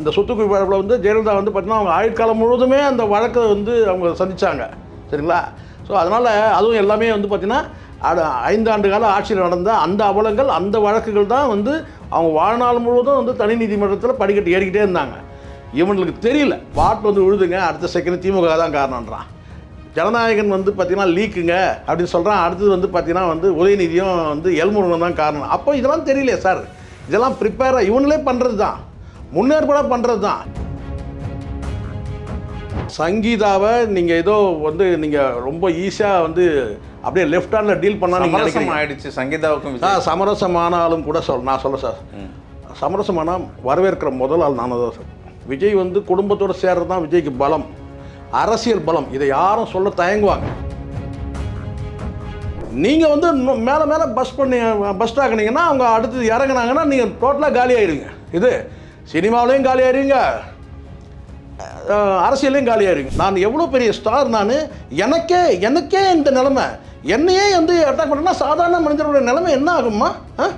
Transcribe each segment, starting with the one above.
அந்த சொத்து குவிப்பில் வந்து ஜெயலலிதா வந்து பார்த்தீங்கன்னா அவங்க ஆயுட்காலம் முழுவதுமே அந்த வழக்கை வந்து அவங்க சந்தித்தாங்க. சரிங்களா? ஸோ அதனால் அதுவும் எல்லாமே வந்து பார்த்திங்கன்னா 5 ஆண்டு கால ஆட்சியில் நடந்த அந்த அவலங்கள், அந்த வழக்குகள் தான் வந்து அவங்க வாழ்நாள் முழுவதும் வந்து தனி நீதிமன்றத்தில் படிக்கட்டு ஏறிக்கிட்டே இருந்தாங்க. இவங்களுக்கு தெரியல, வாட் வந்து விழுதுங்க, அடுத்த செகண்ட் திமுக தான் காரணன்றான். ஜனநாயகன் வந்து பார்த்திங்கன்னா லீக்குங்க அப்படின்னு சொல்கிறான். அடுத்தது வந்து பார்த்திங்கன்னா வந்து உதயநிதியும் வந்து எல்முருகன் தான் காரணம். அப்போ இதெல்லாம் தெரியலையே சார், இதெல்லாம் ப்ரிப்பேராக இவங்களே பண்ணுறது தான், முன்னேற்பாடாக பண்ணுறது தான். சங்கீதாவை நீங்கள் ஏதோ வந்து நீங்கள் ரொம்ப ஈஸியாக வந்து அப்படியே லெஃப்ட் ஹேண்டில் டீல் பண்ணால் நீங்கள் சமரசம் ஆகிடுச்சு சங்கீதாவுக்கும். சமரசமானாலும் கூட நான் சொல்ல சார், சமரசமானால் வரவேற்கிற முதல் ஆள் நான் தான் சார். விஜய் வந்து குடும்பத்தோடு சேர்றது தான் விஜய்க்கு பலம், அரசியல் பலம். இதை யாரும் சொல்ல தயங்குவாங்க. நீங்கள் வந்து மேலே மேலே பஸ் ஆகினீங்கன்னா அவங்க அடுத்தது இறங்குனாங்கன்னா நீங்கள் டோட்டலாக காலி ஆயிடுங்க. இது சினிமாவிலையும் காலி ஆயிடுவீங்க, அரசியலையும் காலி ஆயிடுங்க. நான் எவ்வளோ பெரிய ஸ்டார், நான் எனக்கே இந்த நிலைமை, என்னையே வந்து அட்டாக் பண்ணுறேன்னா சாதாரண மனிதனுடைய நிலைமை என்ன ஆகும்மா?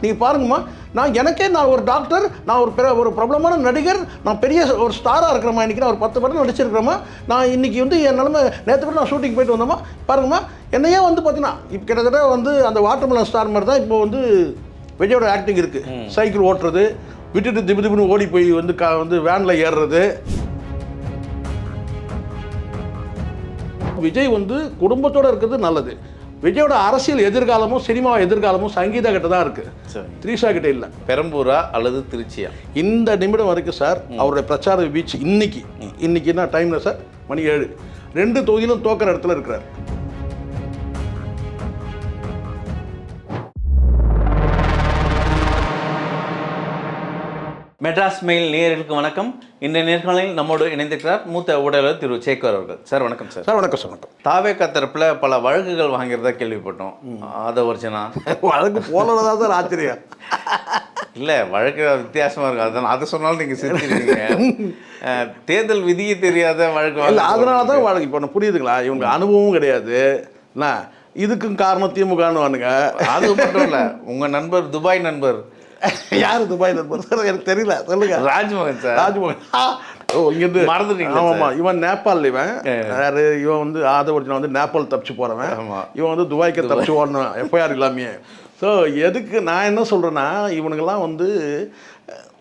நீங்கள் பாருங்கம்மா, நான் ஒரு டாக்டர், நான் ஒரு பிரபலமான நடிகர், நான் பெரிய ஒரு ஸ்டாராக இருக்கிறேம்மா. இன்றைக்கி நான் ஒரு 10 படம் நடிச்சிருக்கிறேம்மா. நான் இன்றைக்கி வந்து என் நிலைமை, நேற்று கூட நான் ஷூட்டிங் போயிட்டு வந்தோம்மா. பாருங்கம்மா, என்னையே வந்து பார்த்தீங்கன்னா இப்போ கிட்டத்தட்ட வந்து அந்த வாட்டர்மெலன் ஸ்டார் மாதிரி தான் இப்போ வந்து விஜயோட ஆக்டிங் இருக்குது. சைக்கிள் ஓட்டுறது, விட்டுட்டு திபுன்னு ஓடி போய் வந்து வேனில் ஏறுறது. விஜய் வந்து குடும்பத்தோடு இருக்கிறது நல்லது. விஜயோட அரசியல் எதிர்காலமும் சினிமா எதிர்காலமும் சங்கீதா கிட்ட தான் இருக்கு, த்ரீஷா கிட்ட இல்லை. பெரம்பூரா அல்லது திருச்சியா? இந்த நிமிடம் வரைக்கும் சார் அவருடைய பிரச்சார வீச்சு இன்னைக்கு என்ன டைம்ல சார், மணி 7, 2 தொகுதியிலும் தோக்கிற இடத்துல இருக்கிறார். மெட்ராஸ் மெயில் நேயர்களுக்கு வணக்கம். இந்த நேர்காணலில் நம்மோடு இணைந்திருக்கிறார் மூத்த ஊடகர் திரு சேகர் அவர்கள். சார் வணக்கம். சார் வணக்கம். சார் வணக்கம். தாவேகா தரப்பில் பல வழக்குகள் வாங்கிறதா கேள்விப்பட்டோம். அதை ஒரிஜினா வழக்கு போலதான் சார் ஆச்சரியம் இல்லை, வழக்கு வித்தியாசமாக இருக்கும். அதுதான் அதை சொன்னாலும் நீங்கள் சிரிச்சிருக்கீங்க. தேர்தல் விதியே தெரியாத வழக்கு இல்லை, அதனால தான் வழக்கு. இப்போ புரியுதுங்களா? இவங்க அனுபவமும் கிடையாது. என்ன இதுக்கும் காரணம் திமுகன்னு வானுங்க. அது மட்டும் இல்லை, உங்கள் நண்பர் துபாய் நண்பர் யார் துபாய் நண்பர் சார்? எனக்கு தெரியல, சொல்லுங்க. ராஜ்மோகன் சார். ராஜ்மோகன். இங்கேருந்து மறந்துட்டீங்க. ஆமாம், இவன் நேபாள். இவன் வந்து ஆதவர்ஜனா வந்து நேபாள் தப்பிச்சு போகிறவன். இவன் வந்து துபாய்க்கு தப்பிச்சு ஓடணும், எஃப்ஐஆர் இல்லாமையே. ஸோ எதுக்கு நான் என்ன சொல்கிறேன்னா, இவனுங்கெல்லாம் வந்து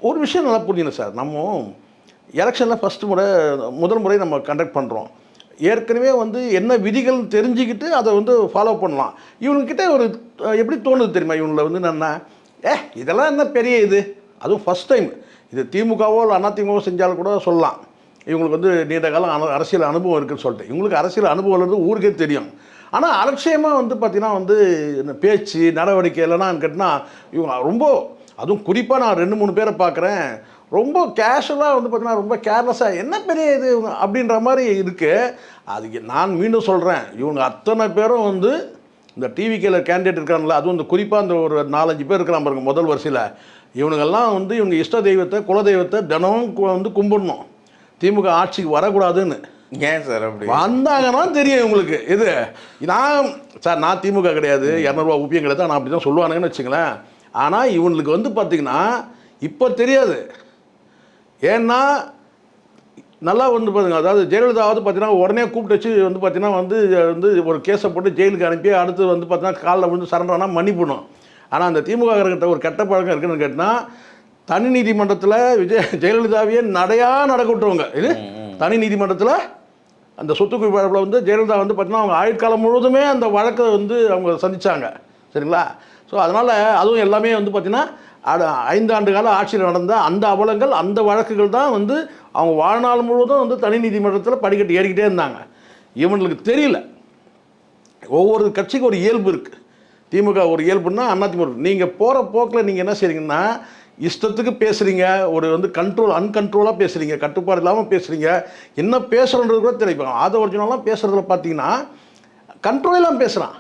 ஒரு விஷயம் நல்லா புரியணும் சார். நம்ம எலெக்ஷனில் முதல் முறை நம்ம கண்டக்ட் பண்ணுறோம். ஏற்கனவே வந்து என்ன விதிகள் தெரிஞ்சுக்கிட்டு அதை வந்து ஃபாலோ பண்ணலாம். இவங்ககிட்ட ஒரு எப்படி தோணுது தெரியுமா, இவங்களை வந்து என்னென்னா, இதெல்லாம் என்ன பெரிய இது, அதுவும் ஃபஸ்ட் டைம் இது திமுகவோ இல்லை அதிமுகவோ செஞ்சாலும் கூட சொல்லலாம். இவங்களுக்கு வந்து நீண்ட காலம் அரசியல் அனுபவம் இருக்குதுன்னு சொல்லிட்டு. இவங்களுக்கு அரசியல் அனுபவம் இருந்து ஊருக்கே தெரியும். ஆனால் அலட்சியமாக வந்து பார்த்திங்கன்னா வந்து பேச்சு நடவடிக்கை இல்லைனான்னு கேட்டால் இவங்க ரொம்ப, அதுவும் குறிப்பாக நான் 2-3 பேரை பார்க்குறேன், ரொம்ப கேஷுவலாக வந்து பார்த்திங்கன்னா ரொம்ப கேர்லெஸ்ஸாக என்ன பெரிய இது அப்படின்ற மாதிரி இருக்குது. அதுக்கு நான் மீண்டும் சொல்கிறேன், இவங்க அத்தனை பேரும் வந்து இந்த டிவிக்கில் கேண்டிடேட் இருக்கிறாங்களா, அதுவும் இந்த குறிப்பாக அந்த ஒரு 4-5 பேர் இருக்கிறாங்க பாருங்க முதல் வரிசையில். இவனுங்கெல்லாம் வந்து இவங்க இஷ்ட தெய்வத்தை, குலதெய்வத்தை தினமும் வந்து கும்பிடணும், திமுக ஆட்சிக்கு வரக்கூடாதுன்னு. ஏன் சார் அப்படி வந்தாங்கன்னா தெரியும் இவங்களுக்கு. நான் திமுக கிடையாது, 200 ரூபா ஊப்பியம் கிடையாது, நான் அப்படி தான் சொல்லுவானுங்கன்னு வச்சுங்களேன். ஆனால் இவங்களுக்கு வந்து பார்த்திங்கன்னா இப்போ தெரியாது. ஏன்னா நல்லா வந்து பாருங்க, அதாவது ஜெயலலிதாவது பார்த்தீங்கன்னா உடனே கூப்பிட்டு வச்சு வந்து பார்த்தீங்கன்னா ஒரு கேஸை போட்டு ஜெயிலுக்கு அனுப்பி அடுத்து வந்து பார்த்தீங்கன்னா காலில் வந்து சரண்டரானா மன்னிப்பணும். ஆனால் அந்த திமுக கிட்ட ஒரு கெட்ட பழக்கம் இருக்குன்னு கேட்டால், தனி நீதிமன்றத்தில் ஜெயலலிதாவையே நடக்க விட்டுருவாங்க. இது தனி நீதிமன்றத்தில் அந்த சொத்து குவிப்பில் வந்து ஜெயலலிதா வந்து பார்த்தீங்கன்னா அவங்க ஆயுட்காலம் முழுவதுமே அந்த வழக்கை வந்து அவங்க சந்தித்தாங்க. சரிங்களா? ஸோ அதனால் அதுவும் எல்லாமே வந்து பார்த்திங்கன்னா 5 ஆண்டு கால ஆட்சியில் நடந்த அந்த அவலங்கள், அந்த வழக்குகள் தான் வந்து அவங்க வாழ்நாள் முழுவதும் வந்து தனி நீதிமன்றத்தில் படிக்கட்டு ஏறிக்கிட்டே இருந்தாங்க. இவங்களுக்கு தெரியல, ஒவ்வொரு கட்சிக்கு ஒரு இயல்பு இருக்குது. திமுக ஒரு இயல்புன்னா அதிமுக. நீங்கள் போகிற போக்கில் நீங்கள் என்ன செய்றீங்கன்னா, இஷ்டத்துக்கு பேசுகிறீங்க, ஒரு வந்து அன்கண்ட்ரோலாக பேசுகிறீங்க, கட்டுப்பாடு இல்லாமல் பேசுகிறீங்க. என்ன பேசுகிறன்றது கூட தெரியும். இப்போ ஒரிஜினலாம் பேசுகிறதுல பார்த்தீங்கன்னா கண்ட்ரோல் இல்லாமல் பேசுகிறான்.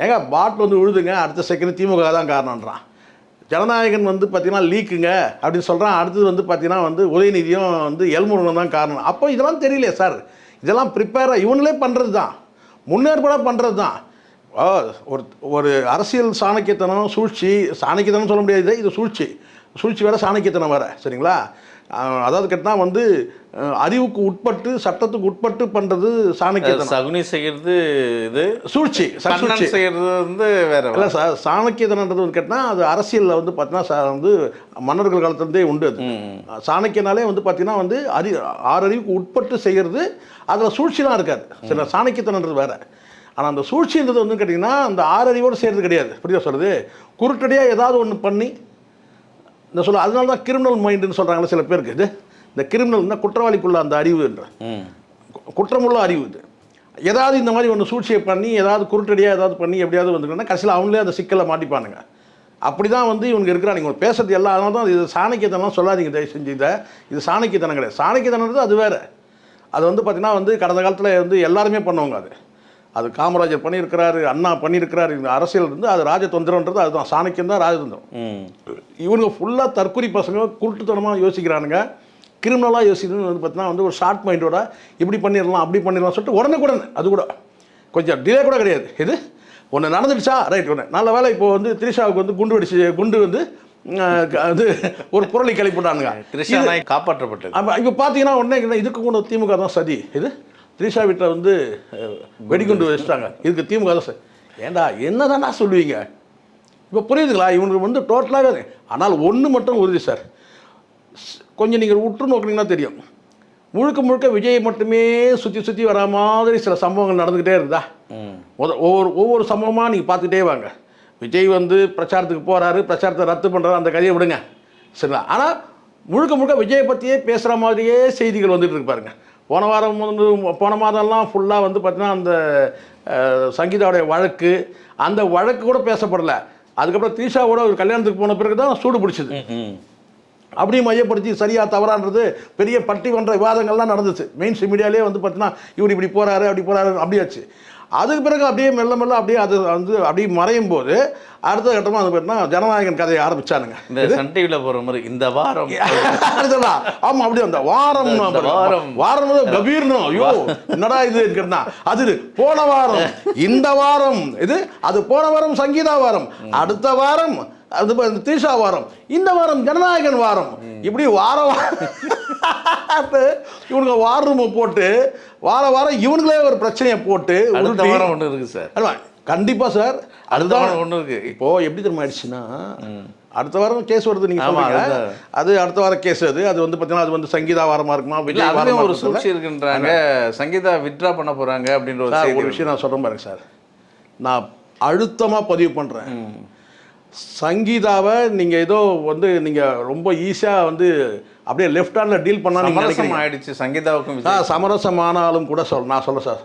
ஏங்க பாட்டில் வந்து விழுதுங்க, அடுத்த செகண்ட் திமுக தான் காரணன்றான். ஜனநாயகன் வந்து பார்த்திங்கன்னா லீக்குங்க அப்படின்னு சொல்கிறான். அடுத்தது வந்து பார்த்திங்கன்னா வந்து உதயநிதியும் வந்து எல்முருகன் தான் காரணம். அப்போ இதெல்லாம் தெரியலையே சார், இதெல்லாம் ப்ரிப்பேராக இவங்களே பண்ணுறது தான், முன்னேற்பாடாக பண்ணுறது தான். ஒரு அரசியல் சாணக்கியத்தனம், சாணக்கியத்தனம் சொல்ல முடியாது, இது சூழ்ச்சி வேறு, சாணக்கியத்தனம் வேறு. சரிங்களா? அதாவது கேட்டால் வந்து அறிவுக்கு உட்பட்டு சட்டத்துக்கு உட்பட்டு பண்ணுறது சாணக்கியத்தனம். சகுனி செய்கிறது இது, சூழ்ச்சி கண்ணன் செய்கிறது வந்து வேற. இல்லை சார், சாணக்கியத்தனன்றது வந்து கேட்டால் அது அரசியலில் வந்து பார்த்தீங்கன்னா வந்து மன்னர்கள் காலத்துலேருந்தே உண்டு. அது சாணக்கியனாலே வந்து பார்த்தீங்கன்னா வந்து ஆறறிவுக்கு உட்பட்டு செய்கிறது, அதில் சூழ்ச்சிலாம் இருக்காது. சில சாணக்கியத்தனன்றது வேறு. ஆனால் அந்த சூழ்ச்சின்றது வந்து கேட்டிங்கன்னா அந்த ஆறறிவோடு செய்கிறது கிடையாது. புரியுதா சொல்கிறது? குருட்டடியாக ஏதாவது ஒன்று பண்ணி இந்த அதனால தான் கிரிமினல் மைண்டுன்னு சொல்கிறாங்களே சில பேருக்கு. இது இந்த கிரிமினல்னா குற்றவாளிக்குள்ள அந்த அறிவுன்ற குற்றமுள்ள அறிவு. இது ஏதாவது இந்த மாதிரி ஒன்று சூழ்ச்சியை பண்ணி ஏதாவது குருட்டடியாக ஏதாவது பண்ணி எப்படியாவது வந்துருக்குன்னா கடைசியில் அவங்களே அந்த சிக்கலை மாட்டிப்பானுங்க. அப்படி தான் வந்து இவங்க இருக்கிறாங்க. நீங்கள் பேசுறது எல்லாம் அதனால தான் இது சாணக்கியத்தனம் சொல்லாதீங்க தயவு செஞ்சு. இது சாணக்கியத்தனம் கிடையாது. சாணக்கியத்தனன்றது அது வேறு. அது வந்து பார்த்திங்கன்னா வந்து கடந்த காலத்தில் வந்து எல்லாருமே பண்ணுவாங்க. அது காமராஜர் பண்ணியிருக்கிறாரு, அண்ணா பண்ணியிருக்கிறாரு. இந்த அரசியல் இருந்து அது ராஜதந்திரன்றது அதுதான். சாணக்கியம் தான் ராஜதந்திரம். இவங்க ஃபுல்லாக தற்கொலை பசங்க குருட்டுத்தனமாக யோசிக்கிறானுங்க, கிரிமினலாக யோசிக்கணும்னு வந்து பார்த்தீங்கன்னா வந்து ஒரு ஷார்ட் மைண்டோட இப்படி பண்ணிடலாம் அப்படி பண்ணிடலாம் சொல்லிட்டு உடனே அது கூட கொஞ்சம் டிலே கூட கிடையாது. இது ஒன்று நடந்துடுச்சா ரைட், ஒன்று நல்ல வேலை. இப்போ வந்து திரிஷாவுக்கு வந்து குண்டு வந்து அது ஒரு புரளி கிளப்பிட்டானுங்க. திரிஷா காப்பாற்றப்பட்டது. இப்போ பார்த்தீங்கன்னா உடனே இதுக்கு கூட திமுக தான் சதி. இது திரிஷா வீட்டில் வந்து வெடிகுண்டு வச்சுட்டாங்க, இதுக்கு திமுக தான் சார். ஏண்டா என்ன தானே சொல்லுவீங்க? இப்போ புரியுதுங்களா? இவனுக்கு வந்து டோட்டலாக. ஆனால் ஒன்று மட்டும் உறுதி சார், கொஞ்சம் நீங்கள் உற்று நோக்கினீங்கன்னா தெரியும். முழுக்க விஜய் மட்டுமே சுற்றி வர மாதிரி சில சம்பவங்கள் நடந்துக்கிட்டே இருந்தா ஒவ்வொரு சம்பவமாக நீங்கள் பார்த்துக்கிட்டே வாங்க. விஜய் வந்து பிரச்சாரத்துக்கு போகிறாரு, பிரச்சாரத்தை ரத்து பண்ணுறாரு, அந்த கதையை விடுங்க சரிங்களா. ஆனால் முழுக்க விஜயை பற்றியே பேசுகிற மாதிரியே செய்திகள் வந்துட்டு இருக்கு பாருங்க. போன மாதம்லாம் ஃபுல்லாக வந்து பார்த்தீங்கன்னா அந்த சங்கீதாவுடைய வழக்கு, அந்த வழக்கு கூட பேசப்படலை. அதுக்கப்புறம் திரிஷாவோட ஒரு கல்யாணத்துக்கு போன பிறகு தான் சூடு பிடிச்சிது. அப்படியே மையப்படுத்தி சரியாக தவறான்றது பெரிய பட்டிமன்ற விவாதங்கள்லாம் நடந்துச்சு. மெயின்ஸ் மீடியாலே வந்து பார்த்தீங்கன்னா இவர் இப்படி போகிறாரு அப்படி போகிறாரு அப்படியாச்சு. அதுக்கு பிறகு அப்படியே மெல்ல அப்படியே அது வந்து அப்படியே மறையும் போது அடுத்த கட்டமாக வந்து பார்த்தீங்கன்னா ஜனநாயகன் கதையை ஆரம்பிச்சானுங்க. இந்த சன் டிவியில் போகிற மாதிரி இந்த வாரம் ஆமாம் அப்படியே அந்த வாரம் கபீர்னு ஐயோ என்னடா இது கேட்டா அது போன வாரம், இந்த வாரம் இது அது போன வாரம் சங்கீதா வாரம், அடுத்த வாரம் அது திரிஷா வாரம், இந்த வாரம் ஜனநாயகன் வாரம், இப்படி வாரம் இவனுங்க வார் ரூமை போட்டு வாரம் இவனுங்களே ஒரு பிரச்சனையை போட்டு அடுத்த வாரம் ஒன்று இருக்குது சார். கண்டிப்பாக சார், அடுத்த வாரம் ஒன்று இருக்குது. இப்போது எப்படி தெரியுமா ஆயிடுச்சுன்னா அடுத்த வாரம் கேஸ் வருது. நீங்கள் சொல்லுங்க அது அடுத்த வாரம் கேஸ். அது வந்து பார்த்தீங்கன்னா அது வந்து சங்கீதா வாரமாக இருக்குமா, விஜய் வாரம் ஒரு சூழ்ச்சி இருக்குன்றாங்க. சங்கீதா வித்ட்ரா பண்ண போகிறாங்க அப்படின்ற ஒரு விஷயம் நான் சொல்கிறேன் பாருங்க சார். நான் அழுத்தமாக பதிவு பண்ணுறேன். சங்கீதாவை நீங்கள் ஏதோ வந்து நீங்கள் ரொம்ப ஈஸியாக வந்து அப்படியே லெஃப்ட் ஹேண்டில் டீல் பண்ணாலும் ஆயிடுச்சு. சங்கீதாவுக்கும் சமரசமானாலும் கூட நான் சொல்ல சார்,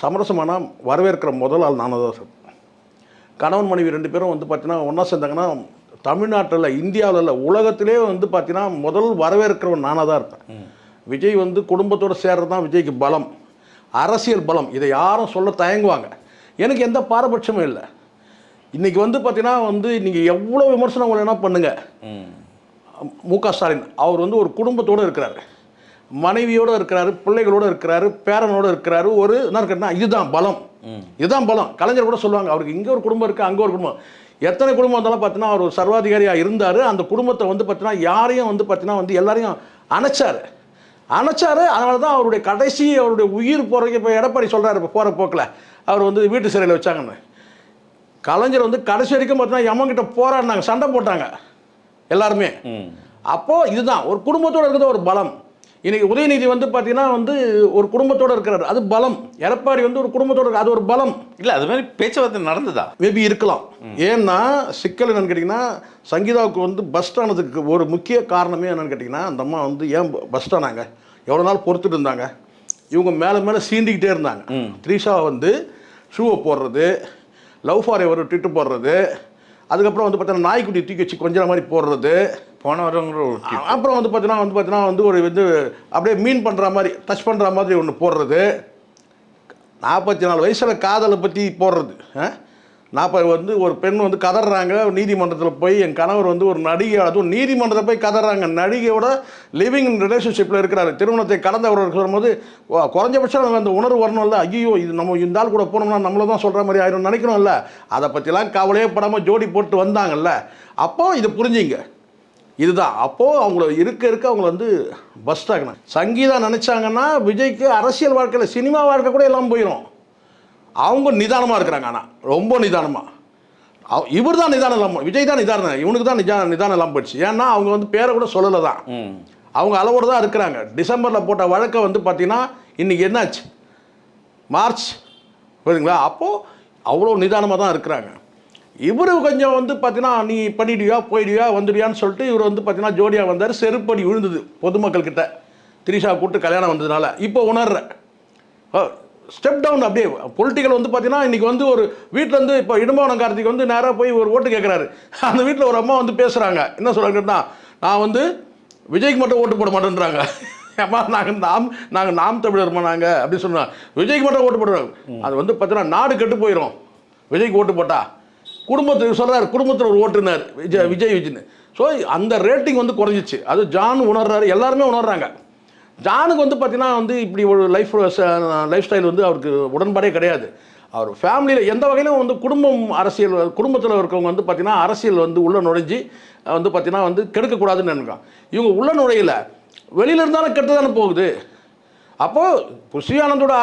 சமரசமானால் வரவேற்கிற முதல் ஆள் நானும் தான் சார். கணவன் மனைவி 2 பேரும் வந்து பார்த்தீங்கன்னா ஒன்றா சேர்ந்தாங்கன்னா தமிழ்நாட்டில் இந்தியாவில் இல்லை உலகத்திலே வந்து பார்த்தீங்கன்னா முதல் வரவேற்கிறவன் நானாக தான் இருப்பேன். விஜய் வந்து குடும்பத்தோடு சேர்றது தான் விஜய்க்கு பலம், அரசியல் பலம். இதை யாரும் சொல்ல தயங்குவாங்க. எனக்கு எந்த பாரபட்சமும் இல்லை. இன்றைக்கி வந்து பார்த்தீங்கன்னா வந்து நீங்கள் எவ்வளோ விமர்சனம் வேணா பண்ணுங்கள். மு.க. ஸ்டாலின் அவர் வந்து ஒரு குடும்பத்தோடு இருக்கிறாரு, மனைவியோடு இருக்கிறாரு, பிள்ளைகளோடு இருக்கிறாரு, பேரனோடு இருக்கிறாரு. ஒரு என்ன இருக்குன்னா இதுதான் பலம், இதுதான் பலம். கலைஞர் கூட சொல்லுவாங்க அவருக்கு இங்கே ஒரு குடும்பம் இருக்குது, அங்கே ஒரு குடும்பம். எத்தனை குடும்பம் இருந்தாலும் பார்த்தீங்கன்னா அவர் ஒரு சர்வாதிகாரியாக இருந்தார். அந்த குடும்பத்தை வந்து பார்த்தீங்கன்னா யாரையும் வந்து பார்த்தீங்கன்னா வந்து எல்லாரையும் அணைச்சார். அதனால தான் அவருடைய கடைசி அவருடைய உயிர் போகிறதுக்கு இப்போ எடப்பாடி சொல்கிறார், இப்போ போகிற போக்கில் அவர் வந்து வீட்டு சிறையில் வச்சாங்கன்னு. கலைஞர் வந்து கடைசி வரைக்கும் பார்த்தீங்கன்னா எம்மங்கிட்ட போராடினாங்க, சண்டை போட்டாங்க எல்லாருமே. அப்போது இதுதான் ஒரு குடும்பத்தோடு இருக்கிறது ஒரு பலம். இன்றைக்கி உதயநிதி வந்து பார்த்தீங்கன்னா வந்து ஒரு குடும்பத்தோடு இருக்கிறார், அது பலம். எடப்பாடி வந்து ஒரு குடும்பத்தோடு இருக்கு, அது ஒரு பலம். இல்லை அது மாதிரி பேச்சுவார்த்தை நடந்ததா மேபி இருக்கலாம். ஏன்னா சிக்கல் என்னென்னு கேட்டிங்கன்னா சங்கீதாவுக்கு வந்து பஸ் ஆனதுக்கு ஒரு முக்கிய காரணமே என்னென்னு கேட்டிங்கன்னா அந்த அம்மா வந்து ஏன் பஸ் ஆனாங்க, எவ்வளோ நாள் பொறுத்துட்டு இருந்தாங்க. இவங்க மேலே சீண்டிக்கிட்டே இருந்தாங்க. த்ரிஷா வந்து ஷூவை போடுறது, லவ் ஃபார் எவர் ட்விட்டு போடுறது, அதுக்கப்புறம் வந்து பார்த்தீங்கன்னா நாய்க்குட்டி தூக்கி வச்சு கொஞ்சம் மாதிரி போடுறது, போன வாரம் அப்புறம் வந்து பார்த்தீங்கன்னா வந்து ஒரு வந்து அப்படியே மீன் பண்ணுற மாதிரி டச் பண்ணுற மாதிரி ஒன்று போடுறது, 44 வயசில் காதலை பற்றி போடுறது. 40 வந்து ஒரு பெண் வந்து கதறாங்க நீதிமன்றத்தில் போய், என் கணவர் வந்து ஒரு நடிகை, அதுவும் நீதிமன்றத்தில் போய் கதறாங்க. நடிகையோட லிவிங் ரிலேஷன்ஷிப்பில் இருக்கிறாரு, திருமணத்தை கடந்தவர் சொல்லும்போது குறைஞ்சபட்சம் அந்த உணர்வு வரணும்ல. ஐயோ இது நம்ம இந்த ஆள் கூட போனோம்னா நம்மள தான் சொல்கிற மாதிரி ஆயிரும் நினைக்கணும்ல. அதை பற்றிலாம் கவலையே படாமல் ஜோடி போட்டு வந்தாங்கல்ல. அப்போ இதை புரிஞ்சிங்க. இதுதான். அப்போது அவங்கள இருக்க அவங்கள வந்து பஸ்ட் ஆகணும். சங்கீதா நினச்சாங்கன்னா விஜய்க்கு அரசியல் வாழ்க்கையில் சினிமா வாழ்க்கை கூட எல்லாம் போயிடும். அவங்க நிதானமாக இருக்கிறாங்க. ஆனால் ரொம்ப நிதானமாக. இவர் தான் நிதானம் இல்லாமல், விஜய் தான் நிதானம், இவனுக்கு தான் நிதானம் இல்லாமல் போயிடுச்சு. ஏன்னா அவங்க வந்து பேரை கூட சொல்லலை தான், அவங்க அளவோடு தான் இருக்கிறாங்க. டிசம்பரில் போட்ட வழக்கை வந்து பார்த்தீங்கன்னா இன்றைக்கி என்னாச்சு, மார்ச், புரியுதுங்களா? அப்போது அவ்வளோ நிதானமாக தான் இருக்கிறாங்க. இவர் கொஞ்சம் வந்து பார்த்தீங்கன்னா நீ பண்ணிடுவியா போயிடுவியா வந்துடுவியான்னு சொல்லிட்டு இவர் வந்து பார்த்தீங்கன்னா ஜோடியாக வந்தார். செருப்படி விழுந்தது பொதுமக்கள்கிட்ட, திரிஷா கூப்பிட்டு கல்யாணம் வந்ததுனால. இப்போ உணர்ற ஸ்டெப் டவுன் அப்படியே பொலிட்டிக்கல் வந்து பார்த்தீங்கன்னா இன்றைக்கி வந்து ஒரு வீட்டில் வந்து இப்போ இடும்பாவனம் கார்த்திக் வந்து நேராக போய் ஒரு ஓட்டு கேட்குறாரு. அந்த வீட்டில் ஒரு அம்மா வந்து பேசுகிறாங்க. என்ன சொல்கிறாங்கன்னா, நான் வந்து விஜய்க்கு மட்டும் ஓட்டு போட மாட்டேன்றாங்க. அம்மா நாங்கள் நாம் தமிழர்மா நாங்கள் அப்படின்னு சொன்னோம். விஜய்க்கு மட்டும் ஓட்டு போடுறாங்க. அது வந்து பார்த்தீங்கன்னா நாடு கெட்டு போயிடும் விஜய்க்கு ஓட்டு போட்டால். குடும்பத்துக்கு சொல்கிறார், குடும்பத்தில் ஒரு ஓட்டுனார் விஜய்னு. ஸோ அந்த ரேட்டிங் வந்து குறைஞ்சிச்சு. அது ஜான் உணர்றாரு, எல்லாருமே உணர்றாங்க. ஜானுக்கு வந்து பார்த்தீங்கன்னா வந்து இப்படி ஒரு லைஃப் ஸ்டைல் வந்து அவருக்கு உடன்பாடே கிடையாது. அவர் ஃபேமிலியில் எந்த வகையிலும் வந்து அரசியல் குடும்பத்தில் இருக்கவங்க வந்து பார்த்தீங்கன்னா அரசியல் வந்து உள்ள நுழைஞ்சி வந்து பார்த்தீங்கன்னா வந்து கெடுக்கக்கூடாதுன்னு நினைக்கிறாங்க. இவங்க உள்ள நுழையில வெளியில் இருந்தாலும் கெட்டு தானே போகுது. அப்போது புஷி ஆனந்தோட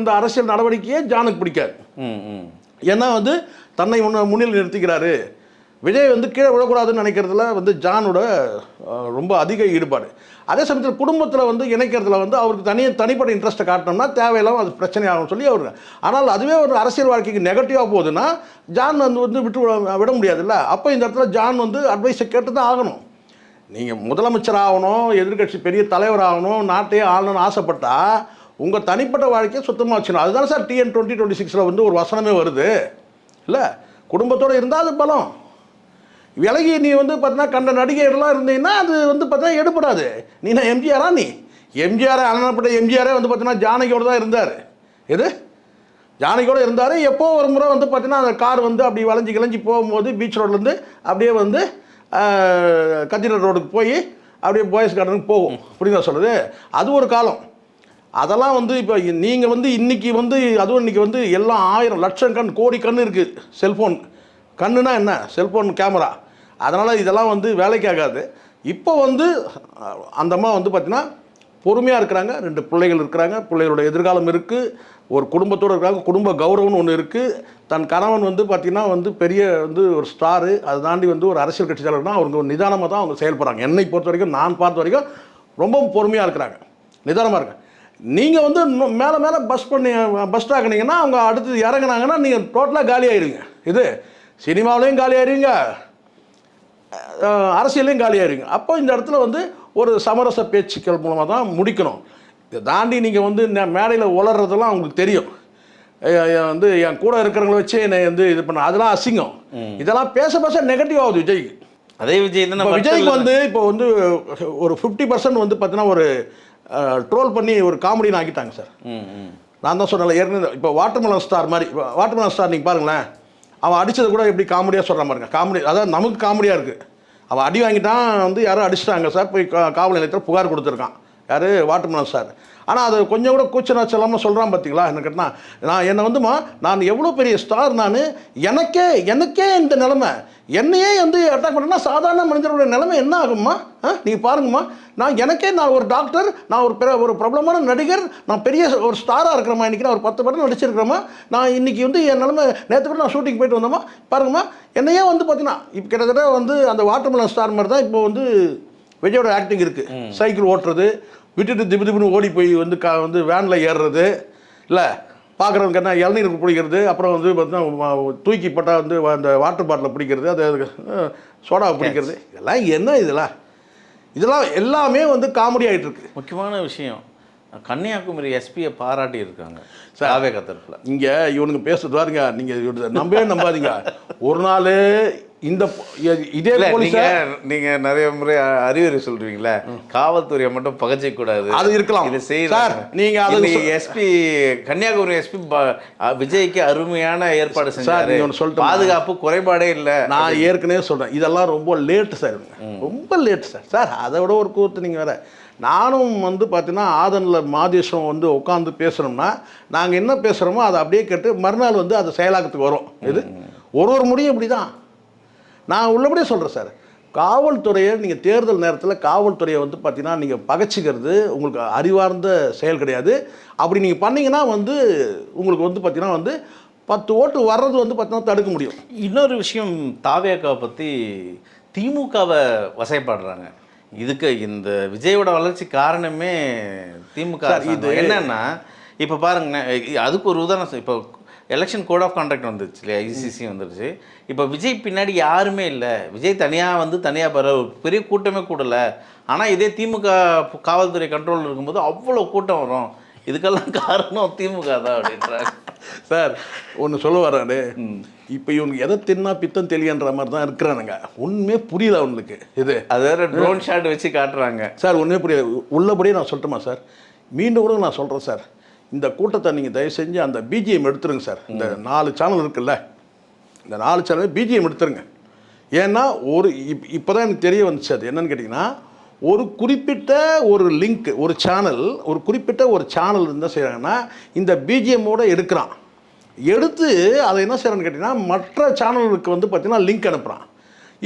அரசியல் நடவடிக்கையே ஜானுக்கு பிடிக்காது. ஏன்னா வந்து தன்னை முன்னில் நிறுத்திக்கிறாரு. விஜய் வந்து கீழே விழக்கூடாதுன்னு நினைக்கிறதுல வந்து ஜானோட ரொம்ப அதிக ஈடுபாடு. அதே சமயத்தில் குடும்பத்தில் வந்து இணைக்கிறதுல வந்து அவருக்கு தனிப்பட்ட இன்ட்ரெஸ்ட்டை காட்டினோம்னா தேவையில்லாமல் அது பிரச்சனையாகும் சொல்லி அவர். ஆனால் அதுவே ஒரு அரசியல் வாழ்க்கைக்கு நெகட்டிவாக போகுதுன்னா ஜான் வந்து விட முடியாதுல்ல. அப்போ இந்த இடத்துல ஜான் வந்து அட்வைஸை கேட்டு தான் ஆகணும். நீங்கள் முதலமைச்சர் ஆகணும், எதிர்கட்சி பெரிய தலைவர் ஆகணும், நாட்டையே ஆளணும்னு ஆசைப்பட்டால் உங்கள் தனிப்பட்ட வாழ்க்கையை சுத்தமாக வச்சுக்கணும். அதுதான் சார் TN 2026 வந்து ஒரு வசனமே வருது இல்லை. குடும்பத்தோடு இருந்தால் அது பலம். விலகி நீ வந்து பார்த்தீங்கன்னா கண்ட நடிகைகள்லாம் இருந்தீங்கன்னா அது வந்து பார்த்தீங்கன்னா எடுபடாது. நான் எம்ஜிஆரா, நீ எம்ஜிஆர் அண்ணப்பட்ட எம்ஜிஆரே வந்து பார்த்தீங்கன்னா ஜானகியோடு தான் இருந்தார். ஜானகியோடு இருந்தார். எப்போ ஒரு முறை வந்து பார்த்தீங்கன்னா அந்த கார் வந்து அப்படி வளைஞ்சி போகும்போது பீச் ரோட்லேருந்து அப்படியே வந்து கத்திரல் ரோடுக்கு போய் அப்படியே பாய்ஸ் கார்டனுக்கு போகும். அப்படிதான் சொல்லுது. அது ஒரு காலம். அதெல்லாம் வந்து இப்போ நீங்கள் வந்து இன்றைக்கி வந்து அதுவும் இன்றைக்கி வந்து எல்லாம் 1000 லட்சம் கண் கோடி கண் இருக்குது. செல்ஃபோன் கண்ணுனா என்ன, செல்ஃபோன் கேமரா. அதனால் இதெல்லாம் வந்து வேலைக்கு ஆகாது. இப்போ வந்து அந்த அம்மா வந்து பார்த்திங்கன்னா பொறுமையாக இருக்கிறாங்க. 2 பிள்ளைகள் இருக்கிறாங்க, பிள்ளைகளோட எதிர்காலம் இருக்குது, ஒரு குடும்பத்தோடு இருக்காங்க, குடும்ப கௌரவம்னு ஒன்று இருக்குது. தன் கணவன் வந்து பார்த்திங்கன்னா வந்து பெரிய வந்து ஒரு ஸ்டாரு, அதை தாண்டி வந்து ஒரு அரசியல் கட்சி தலைவர்னா அவங்க ஒரு நிதானமாக தான் அவங்க செயல்படுறாங்க. என்னை பொறுத்த வரைக்கும், நான் பார்த்த வரைக்கும் ரொம்ப பொறுமையாக இருக்கிறாங்க, நிதானமாக இருக்காங்க. நீங்கள் வந்து மேலே பஸ்ட் ஆகினீங்கன்னா அவங்க அடுத்து இறங்கினாங்கன்னா நீங்கள் டோட்டலாக காலி ஆகிடுவீங்க. இது சினிமாவிலையும் காலி ஆகிடுவீங்க, அரசியலையும் காலி ஆகிடுவீங்க. அப்போ இந்த இடத்துல வந்து ஒரு சமரச பேச்சுக்கள் மூலமாக தான் முடிக்கணும். இதை தாண்டி நீங்கள் வந்து மேடையில் உளறதெல்லாம் அவங்களுக்கு தெரியும். வந்து என் கூட இருக்கிறவங்கள வச்சு என்னை வந்து இது பண்ண, அதெல்லாம் அசிங்கம். இதெல்லாம் பேச நெகட்டிவ் ஆகுது விஜய்க்கு. அதே விஜய்க்கு வந்து இப்போ வந்து ஒரு 50% வந்து பார்த்தீங்கன்னா ஒரு ட்ரோல் பண்ணி ஒரு காமெடின்னு ஆக்கிட்டாங்க சார். நான் தான் சொன்னேன் ஏற்கனவே. இப்போ வாட்டர்மெலன் ஸ்டார் மாதிரி, வாட்டர்மெலன் ஸ்டார் நீங்கள் பாருங்களேன், அவன் அடித்தது கூட எப்படி காமெடியாக சொல்கிற பாருங்க. காமெடி, அதாவது நமக்கு காமெடியாக இருக்குது. அவன் அடி வாங்கிட்டான், வந்து யாரும் அடிச்சிட்டாங்க சார், போய் காவல் நிலையத்தில் புகார் கொடுத்துருக்கான். யார், வாட்டர்மெலன் ஸ்டார். ஆனால் அது கொஞ்சம் கூட கூச்சனாச்சு இல்லாமல் சொல்கிறான் பார்த்தீங்களா. என்ன கேட்டால் என்னை வந்துமா நான் எவ்வளோ பெரிய ஸ்டார், எனக்கே இந்த நிலைமை, என்னையே வந்து அட்டாக் பண்ணுறேன்னா சாதாரண மனிதனுடைய நிலைமை என்ன ஆகும்மா? நீங்கள் பாருங்கம்மா, நான் ஒரு டாக்டர், நான் ஒரு பிரபலமான நடிகர், நான் பெரிய ஒரு ஸ்டாராக இருக்கிறேம்மா, இன்றைக்கி நான் ஒரு 10 படம் நடிச்சிருக்கிறேம்மா, நான் இன்றைக்கி வந்து என் நிலைமை, நேற்று கூட நான் ஷூட்டிங் போயிட்டு வந்தோம்மா, பாருங்கம்மா என்னையே வந்து பார்த்தீங்கன்னா இப்போ கிட்டத்தட்ட வந்து அந்த வாட்டர்மெலன் ஸ்டார் மாதிரி தான் இப்போ வந்து விஜயோட ஆக்டிங் இருக்குது. சைக்கிள் ஓட்டுறது, விட்டுட்டு திபுன்னு ஓடி போய் வந்து வேனில் ஏறுறது, இல்லை பார்க்குறவங்க என்ன இளநீர் பிடிக்கிறது, அப்புறம் வந்து பார்த்தீங்கன்னா தூக்கி போட்டால் வந்து அந்த வாட்டர் பாட்டில் பிடிக்கிறது, அது சோடாவை பிடிக்கிறது, இதெல்லாம் எல்லாமே வந்து காமெடி ஆகிட்டு இருக்கு. முக்கியமான விஷயம், கன்னியாகுமரி எஸ்பியை பாராட்டி இருக்காங்க சாவே கத்தரப்பில். இங்கே இவனுக்கு பேசுறது பாருங்க, நீங்கள் நம்பாதீங்க. ஒரு நாள் இந்த இதே நீங்கள் நிறைய முறை அறிவுரை சொல்றீங்களே, காவல்துறையை மட்டும் பகச்சிக்கூடாது, அது இருக்கலாம், இதை செய்யலாம். நீங்கள் அது எஸ்பி கன்னியாகுமரி எஸ்பி விஜய்க்கு அருமையான ஏற்பாடு செஞ்சாரு, சொல்லிட்டு பாதுகாப்பு குறைபாடே இல்லை. நான் ஏற்கனவே சொல்கிறேன், இதெல்லாம் ரொம்ப லேட்டு சார், ரொம்ப லேட்டு சார். அதை விட ஒரு கூத்து நீங்கள் வேறு. நானும் வந்து பார்த்தீங்கன்னா ஆதனில் மாதேஷம் வந்து உட்காந்து பேசுகிறோம்னா நாங்கள் என்ன பேசுகிறோமோ அதை அப்படியே கேட்டு மறுநாள் வந்து அது செயலாக்கத்துக்கு வரும். இது ஒரு முடியும் இப்படி தான். நான் உள்ளபடியே சொல்கிறேன் சார். காவல்துறையை நீங்கள் தேர்தல் நேரத்தில் காவல்துறையை வந்து பார்த்தீங்கன்னா நீங்கள் பகைச்சிக்கிறது உங்களுக்கு அறிவார்ந்த செயல் கிடையாது. அப்படி நீங்கள் பண்ணீங்கன்னா வந்து உங்களுக்கு வந்து பார்த்தீங்கன்னா வந்து 10 ஓட்டு வர்றது வந்து பார்த்தீங்கன்னா தடுக்க முடியும். இன்னொரு விஷயம், தாவேக்காவை பற்றி திமுகவை வசைப்படுறாங்க. இதுக்கு இந்த விஜயோட வளர்ச்சி காரணமே திமுக. இது என்னன்னா இப்போ பாருங்க, அதுக்கு ஒரு உதாரணம். இப்போ எலெக்ஷன் கோட் ஆஃப் கான்டாக்ட் வந்துருச்சு இல்லையா, ஐசிசி வந்துருச்சு. இப்போ விஜய் பின்னாடி யாருமே இல்லை. விஜய் தனியாக பெரிய கூட்டமே கூடலை. ஆனால் இதே திமுக காவல்துறை கண்ட்ரோல் இருக்கும்போது அவ்வளோ கூட்டம் வரும். இதுக்கெல்லாம் காரணம் திமுக தான் அப்படின்றாங்க. சார் ஒன்று சொல்ல வர்றாரு, இப்போ இவனுக்கு எதை தின்னா பித்தம் தெளியன்ற மாதிரி தான் இருக்கிறானுங்க. ஒன்றுமே புரியல அவனுக்கு. இது அது வேறு ட்ரோன் ஷாட் வச்சு காட்டுறாங்க சார். ஒன்றுமே புரியல. உள்ளபடியே நான் சொல்லட்டுமா சார்? மீண்டும் கூட நான் சொல்கிறேன் சார், இந்த கூட்டத்தை நீங்கள் தயவு செஞ்சு அந்த பிஜிஎம் எடுத்துருங்க சார். இந்த 4 சேனல் இருக்குல்ல, இந்த 4 சேனல் பிஜிஎம் எடுத்துருங்க. ஏன்னா இப்போ தான் எனக்கு தெரிய வந்துச்சு. அது என்னன்னு கேட்டிங்கன்னா, ஒரு குறிப்பிட்ட ஒரு லிங்க், ஒரு சேனல், ஒரு குறிப்பிட்ட ஒரு சேனல் என்ன செய்கிறாங்கன்னா இந்த பிஜிஎம்மோடு எடுத்து அதை என்ன செய்கிறான்னு கேட்டிங்கன்னா மற்ற சேனலுக்கு வந்து பார்த்திங்கன்னா லிங்க் அனுப்புகிறான்.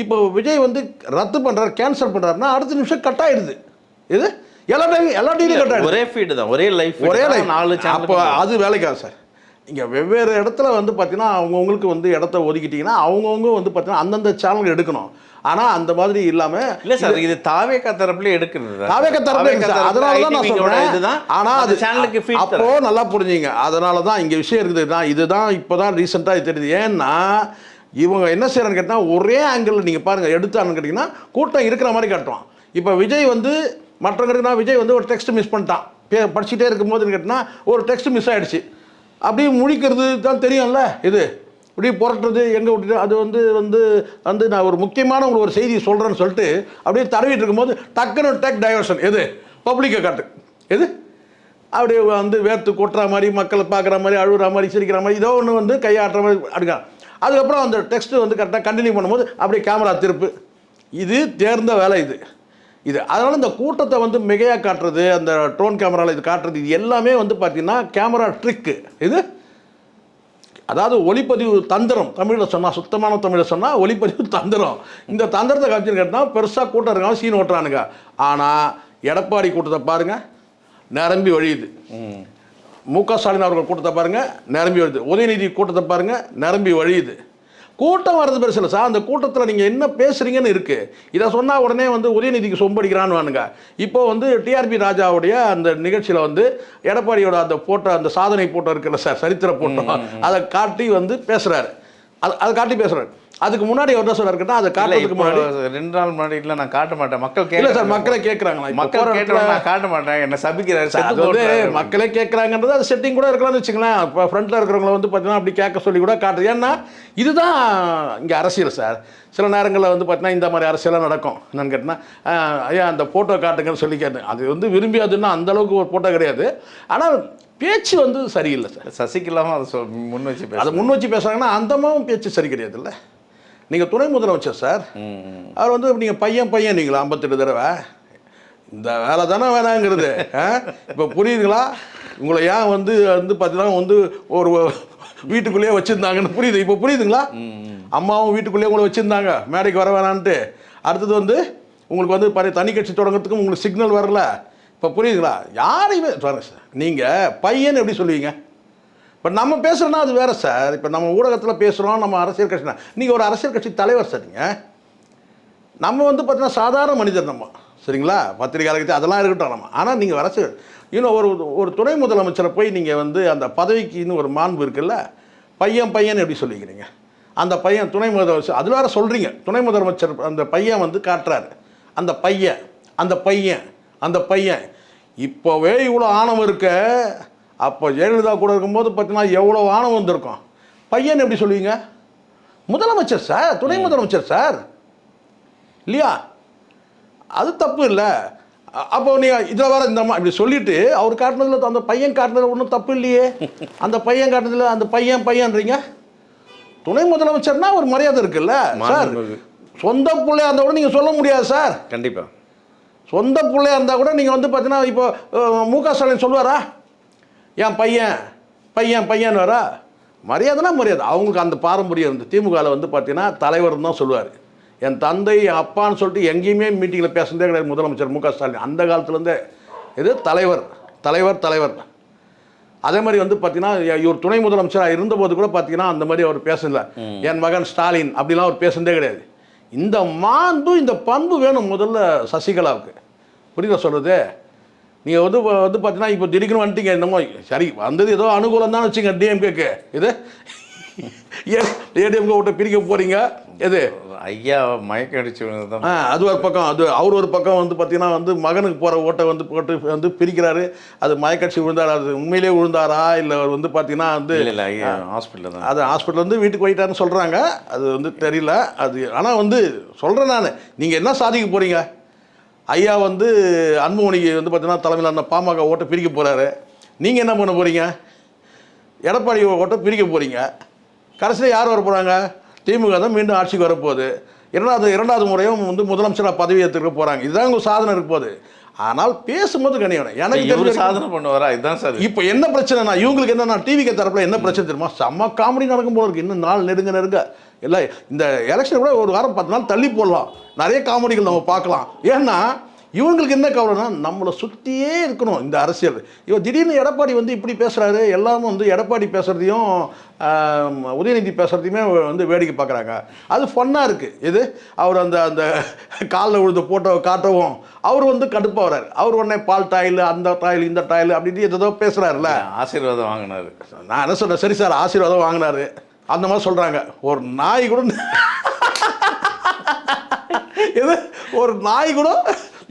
இப்போ விஜய் வந்து ரத்து பண்ணுறாரு, கேன்சல் பண்ணுறாருன்னா அடுத்த நிமிஷம் கட் ஆகிடுது. இது எல்லா டிவியும் கட் ஆகிடுது. ஒரே ஃபீடு தான், ஒரே லைஃப், 4 சேனல். அப்போ அது வேலைக்காக சார். இங்கே வெவ்வேறு இடத்துல வந்து பார்த்தீங்கன்னா அவங்கவுங்களுக்கு வந்து இடத்த ஒதுக்கிட்டிங்கன்னா அவங்கவுங்க வந்து பார்த்தீங்கன்னா அந்தந்த சேனல் எடுக்கணும். ஆனால் அந்த மாதிரி இல்லாமல் இல்லை சார், இது தாவேக்கா தரப்புல எடுக்கிறது. தாவேக்கா தரப்புல அதனால தான் நான் சொல்கிறேன். இதுதான். ஆனால் அது சேனலுக்கு ஃபீட் அப்போ நல்லா புரிஞ்சுங்க. அதனால தான் இங்கே விஷயம் இருக்குதுன்னா இதுதான் இப்போ தான் ரீசெண்டாக தெரியுது. ஏன்னா இவங்க என்ன செய்கிறான்னு கேட்டால் ஒரே ஆங்கிள் நீங்கள் பாருங்கள் எடுத்தான்னு கேட்டிங்கன்னா கூட்டம் இருக்கிற மாதிரி காட்டுவான். இப்போ விஜய் வந்து மற்றவங்களுக்குனா விஜய் வந்து ஒரு டெக்ஸ்ட் மிஸ் பண்ணிட்டான். படிச்சுட்டே இருக்கும்போதுன்னு கேட்டிங்கன்னா ஒரு டெக்ஸ்ட் மிஸ் ஆகிடுச்சு. அப்படியே முழிக்கிறது தான் தெரியும்ல. இது இப்படி புரட்டுறது எங்கே விட்டுட்டு அது வந்து நான் ஒரு முக்கியமான உங்களுக்கு ஒரு செய்தி சொல்கிறேன்னு சொல்லிட்டு அப்படியே தடவிட்டு இருக்கும்போது டக்குன்னு டேக் டைவர்ஷன். எது பப்ளிக்கை காட்டு. எது அப்படியே வந்து வேர்த்து கொட்டுற மாதிரி, மக்களை பார்க்குற மாதிரி, அழுகிற மாதிரி, சிரிக்கிற மாதிரி, ஏதோ ஒன்று வந்து கையாட்டுற மாதிரி அடுக்கா. அதுக்கப்புறம் அந்த டெக்ஸ்ட்டு வந்து கரெக்டாக கண்டினியூ பண்ணும்போது அப்படியே கேமரா திருப்பு. இது தேர்ந்த வேலை இது அதனால் இந்த கூட்டத்தை வந்து மிகையாக காட்டுறது, அந்த ட்ரோன் கேமராவில் இது காட்டுறது, இது எல்லாமே வந்து பார்த்திங்கன்னா கேமரா ட்ரிக்கு. இது அதாவது ஒளிப்பதிவு தந்திரம். தமிழில் சொன்னால், சுத்தமான தமிழில் சொன்னால் ஒளிப்பதிவு தந்திரம். இந்த தந்திரத்தை காமிச்சுன்னு கேட்டால் பெருசாக கூட்டம் இருக்காங்க, சீன் ஓட்டுறானுங்க. ஆனால் எடப்பாடி கூட்டத்தை பாருங்கள், நிரம்பி வழியுது. மு.க. ஸ்டாலின் அவர்கள் கூட்டத்தை பாருங்கள், நிரம்பி வழியுது. உதயநிதி கூட்டத்தை பாருங்கள், நிரம்பி வழியுது. கூட்டம் வர்றது பெருசு இல்லை சார். அந்த கூட்டத்தில் நீங்கள் என்ன பேசுகிறீங்கன்னு இருக்குது. இதை சொன்னால் உடனே வந்து உதயநிதிக்கு சொம்படிக்கிறான்னு வானுங்க. இப்போ வந்து டிஆர்பி ராஜாவுடைய அந்த நிகழ்ச்சியில் வந்து எடப்பாடியோட அந்த போட்டோ, அந்த சாதனை போட்டோ இருக்குல்ல சார், சரித்திர போட்டோ, அதை காட்டி வந்து பேசுகிறாரு. அதை காட்டி பேசுகிறாரு. அதுக்கு முன்னாடி என்ன சொல்றாரு கேட்டால் அதை காட்டுறதுக்கு முன்னாடி 2 நாள் முன்னாடி இல்லை நான் காட்ட மாட்டேன். மக்கள் கேட்கல சார், மக்களே கேட்குறாங்களா? மக்கள் கேட்கலாம், நான் காட்ட மாட்டேன், என்ன சபிக்கிறாரு. அது வந்து மக்களே கேட்குறாங்கன்றது அது செட்டிங் கூட இருக்கலாம்னு வச்சுங்களேன். இப்போ ஃப்ரண்ட்டில் இருக்கிறவங்கள வந்து பார்த்தீங்கன்னா அப்படி கேட்க சொல்லி கூட காட்டுது. ஏன்னா இதுதான் இங்கே அரசியல் சார். சில நேரங்களில் வந்து பார்த்தீங்கன்னா இந்த மாதிரி அரசியலாக நடக்கும். என்னன்னு கேட்டிங்கன்னா ஐயா அந்த ஃபோட்டோ காட்டுங்கன்னு சொல்லி கேட்டேன். அது வந்து விரும்பி அதுன்னா அந்தளவுக்கு ஒரு ஃபோட்டோ கிடையாது. ஆனால் பேச்சு வந்து சரியில்லை சார். சசிகலாவும் அதை முன் வச்சு அதை முன் வச்சு பேசுகிறாங்கன்னா அந்தமாவும் பேச்சு சரி கிடையாது இல்லை. நீங்கள் துணை முதலமைச்சர் சார், அவர் வந்து நீங்கள் பையன் நீங்களா 58 தடவை இந்த வேலை தானே வேணாங்கிறது. இப்போ புரியுதுங்களா? உங்களை ஏன் வந்து பார்த்தீங்கன்னா வந்து ஒரு வீட்டுக்குள்ளேயே வச்சுருந்தாங்கன்னு புரியுது. இப்போ புரியுதுங்களா? அம்மாவும் வீட்டுக்குள்ளேயே உங்களை வச்சுருந்தாங்க, மேடைக்கு வர வேணான்ட்டு. அடுத்தது வந்து உங்களுக்கு வந்து தனி கட்சி தொடங்கிறதுக்கும் உங்களுக்கு சிக்னல் வரல. இப்போ புரியுதுங்களா? யாரையுமே சொல்கிறேன் சார், நீங்கள் பையன் எப்படி சொல்லுவீங்க? இப்போ நம்ம பேசுகிறோன்னா அது வேறு சார். இப்போ நம்ம ஊடகத்தில் பேசுகிறோம், நம்ம அரசியல் கட்சினா நீங்கள் ஒரு அரசியல் கட்சி தலைவர் சார். நம்ம வந்து பார்த்தீங்கன்னா சாதாரண மனிதர் நம்ம, சரிங்களா? பத்திரிகையாளர் அதெல்லாம் இருக்கட்டும் நம்ம. ஆனால் நீங்கள் அரசியல் இன்னும் ஒரு துணை முதலமைச்சரை போய் நீங்கள் வந்து அந்த பதவிக்கு இன்னும் ஒரு மாண்பு இருக்குல்ல, பையன் எப்படி சொல்லிக்கிறீங்க? அந்த பையன் துணை முதலமைச்சர், அதில் வேறு சொல்கிறீங்க துணை முதலமைச்சர். அந்த பையன் வந்து காட்டுறாரு, அந்த பையன் இப்போவே இவ்வளோ ஆணவம் இருக்க. அப்போ ஜெயலலிதா கூட இருக்கும்போது பார்த்தீங்கன்னா எவ்வளோ ஆணவம் வந்திருக்கும். பையன் எப்படி சொல்லுவீங்க? முதலமைச்சர் சார், துணை முதலமைச்சர் சார், இல்லையா? அது தப்பு இல்லை. அப்போ நீங்கள் இதில் வர இந்த இப்படி சொல்லிவிட்டு அவர் காட்டினதில் அந்த பையன் காட்டினதில் ஒன்றும் தப்பு இல்லையே. அந்த பையன் காட்டினதில் அந்த பையன்றீங்க. துணை முதலமைச்சர்னா ஒரு மரியாதை இருக்குல்ல சார். சொந்த பிள்ளையாக இருந்தால் கூட நீங்கள் சொல்ல முடியாது சார். கண்டிப்பாக சொந்த பிள்ளையாக இருந்தால் கூட நீங்கள் வந்து பார்த்தீங்கன்னா இப்போ மு.க. ஸ்டாலின் சொல்லுவாரா என் பையன் வரா? மரியாதைனா மரியாதை. அவங்களுக்கு அந்த பாரம்பரியம் இருந்து திமுகவில் வந்து பார்த்தீங்கன்னா தலைவர் தான் சொல்லுவார். என் தந்தை என் அப்பான்னு சொல்லிட்டு எங்கேயுமே மீட்டிங்கில் பேசுனதே கிடையாது முதலமைச்சர் மு க ஸ்டாலின். அந்த காலத்துலேருந்தே இது தலைவர் தலைவர் தலைவர். அதே மாதிரி வந்து பார்த்தீங்கன்னா இவர் துணை முதலமைச்சராக இருந்தபோது கூட பார்த்தீங்கன்னா அந்த மாதிரி அவர் பேசல. என் மகன் ஸ்டாலின் அப்படிலாம் அவர் பேசுனதே கிடையாது. இந்த மாண்பு இந்த பண்பு வேணும் முதல்ல சசிகலாவுக்கு. புரியுதா சொல்கிறது? நீங்கள் வந்து பார்த்தீங்கன்னா இப்போ திடீர்னு வந்துட்டீங்க என்னமோ சரி வந்தது ஏதோ அனுகூலம் தான் வச்சுங்க டிஎம்கேக்கு. இது ஏடிஎம்கே விட்டு பிரிக்க போகிறீங்க. எது ஐயா மயக்கம் அடிச்சு தான் அது ஒரு பக்கம். அது அவர் ஒரு பக்கம் வந்து பார்த்தீங்கன்னா வந்து மகனுக்கு போகிற ஓட்டை வந்து போட்டு வந்து பிரிக்கிறாரு. அது மயக்கடிச்சு விழுந்தார். அது உண்மையிலே விழுந்தாரா இல்லை அவர் வந்து பார்த்தீங்கன்னா வந்து ஹாஸ்பிட்டலில் தான் அது ஹாஸ்பிட்டல் வந்து வீட்டுக்கு போயிட்டாருன்னு சொல்கிறாங்க. அது வந்து தெரியல அது. ஆனால் வந்து சொல்கிறேன் நான், நீங்கள் என்ன சாதிக்க போகிறீங்க? ஐயா வந்து அன்புமணிக்கு வந்து பார்த்தீங்கன்னா தலைமையில் அந்த பாமக ஓட்டை பிரிக்க போகிறாரு. நீங்கள் என்ன பண்ண போகிறீங்க? எடப்பாடி ஓட்டை பிரிக்க போகிறீங்க. கடைசியில் யார் வர போகிறாங்க? திமுக தான் மீண்டும் ஆட்சிக்கு வரப்போகுது. இரண்டாவது முறையும் வந்து முதலமைச்சராக பதவி ஏற்றுக்க போகிறாங்க. இதுதான் உங்கள் சாதனை இருக்க போகுது. ஆனால் பேசும்போது கணியணும் எனக்கு எவ்வளோ சாதனை பண்ணுவாரா? இதுதான் சார். இப்போ என்ன பிரச்சனைனா இவங்களுக்கு என்னன்னா டிவிக்கு தரப்பில் என்ன பிரச்சனை தெரியுமா? செம்ம காமெடி நடக்கும் போல இருக்கு. இன்னும் நாள் நெருங்க இல்லை இந்த எலெக்ஷன் கூட ஒரு வாரம் 10 நாள் தள்ளி போடலாம். நிறைய காமெடிகள் நம்ம பார்க்கலாம். ஏன்னா இவங்களுக்கு என்ன கவலைனா நம்மளை சுற்றியே இருக்கணும் இந்த அரசியல். இவன் திடீர்னு எடப்பாடி வந்து இப்படி பேசுகிறாரு. எல்லாரும் வந்து எடப்பாடி பேசுகிறதையும் உதயநிதி பேசுகிறதையுமே வந்து வேடிக்கை பார்க்குறாங்க. அது ஃபன்னாக இருக்குது. இது அவர் அந்த அந்த காலில் விழுந்த போட்டோ காட்டவும் அவர் வந்து கடுப்பாக வர்றாரு. அவர் உடனே பால் டாயில் அந்த டாயில் இந்த டாயில் அப்படின்னு ஏதோ பேசுகிறாருல்ல. ஆசீர்வாதம் வாங்கினாரு. நான் என்ன சொல்கிறேன், சரி சார் ஆசீர்வாதம் வாங்கினாரு அந்த மாதிரி சொல்கிறாங்க. ஒரு நாய் கூட எது ஒரு நாய் கூட